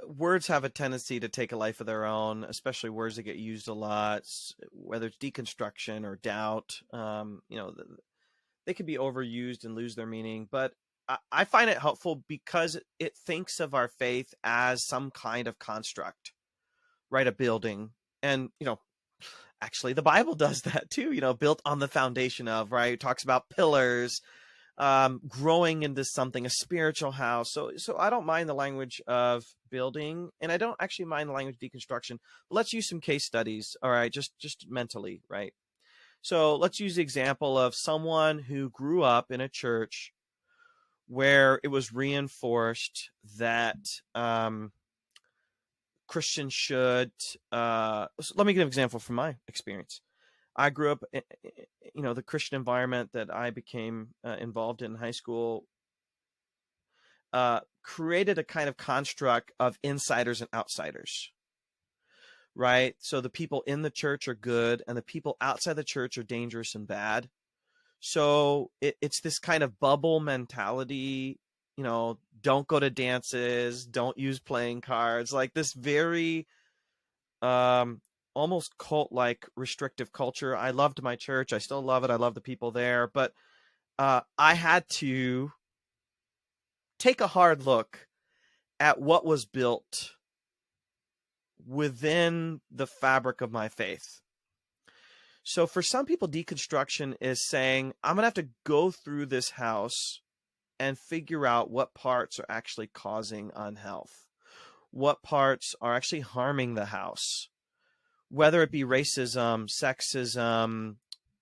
Words have a tendency to take a life of their own, especially words that get used a lot, whether it's deconstruction or doubt. They can be overused and lose their meaning, but I find it helpful because it thinks of our faith as some kind of construct, right? A building. And, actually the Bible does that too, built on the foundation of, right? It talks about pillars, growing into something, a spiritual house. So I don't mind the language of building, and I don't actually mind the language of deconstruction. But let's use some case studies. All right, just mentally, right? So let's use the example of someone who grew up in a church where it was reinforced that Christians should. So let me give an example from my experience. I grew up, the Christian environment that I became involved in high school created a kind of construct of insiders and outsiders, right? So the people in the church are good, and the people outside the church are dangerous and bad. So it's this kind of bubble mentality, don't go to dances, don't use playing cards, like this very almost cult-like restrictive culture. I loved my church. I still love it. I love the people there. But I had to take a hard look at what was built within the fabric of my faith. So for some people, deconstruction is saying, I'm going to have to go through this house and figure out what parts are actually causing unhealth, what parts are actually harming the house, whether it be racism, sexism,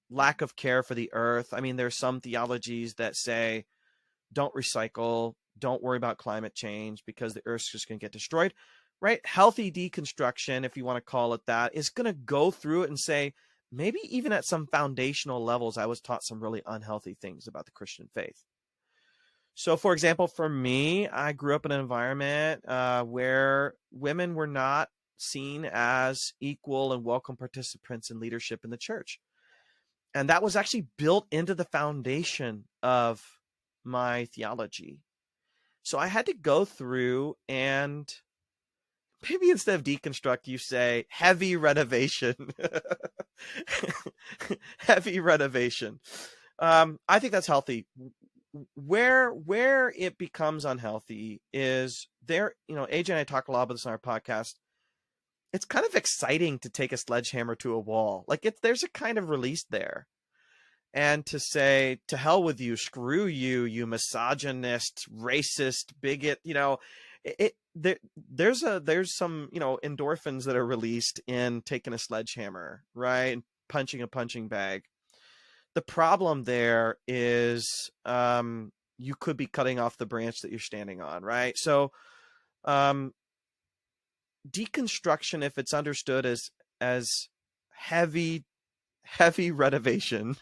lack of care for the earth. I mean, there's some theologies that say, don't recycle, don't worry about climate change because the earth's just going to get destroyed, right? Healthy deconstruction, if you want to call it that, is going to go through it and say, maybe even at some foundational levels, I was taught some really unhealthy things about the Christian faith. So, for example, for me, I grew up in an environment where women were not seen as equal and welcome participants in leadership in the church. And that was actually built into the foundation of my theology. So I had to go through and maybe instead of deconstruct, you say heavy renovation. Heavy renovation. I think that's healthy. Where it becomes unhealthy is there, AJ and I talk a lot about this on our podcast. It's kind of exciting to take a sledgehammer to a wall. Like there's a kind of release there. And to say, to hell with you, screw you, you misogynist, racist, bigot, there's some, endorphins that are released in taking a sledgehammer, right? And punching a punching bag. The problem there is you could be cutting off the branch that you're standing on, right? So deconstruction, if it's understood as heavy renovation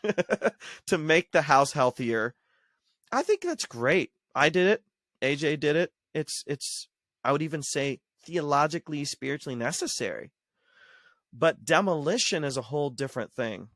to make the house healthier, I think that's great. I did it. AJ did it. It's I would even say theologically, spiritually necessary. But demolition is a whole different thing.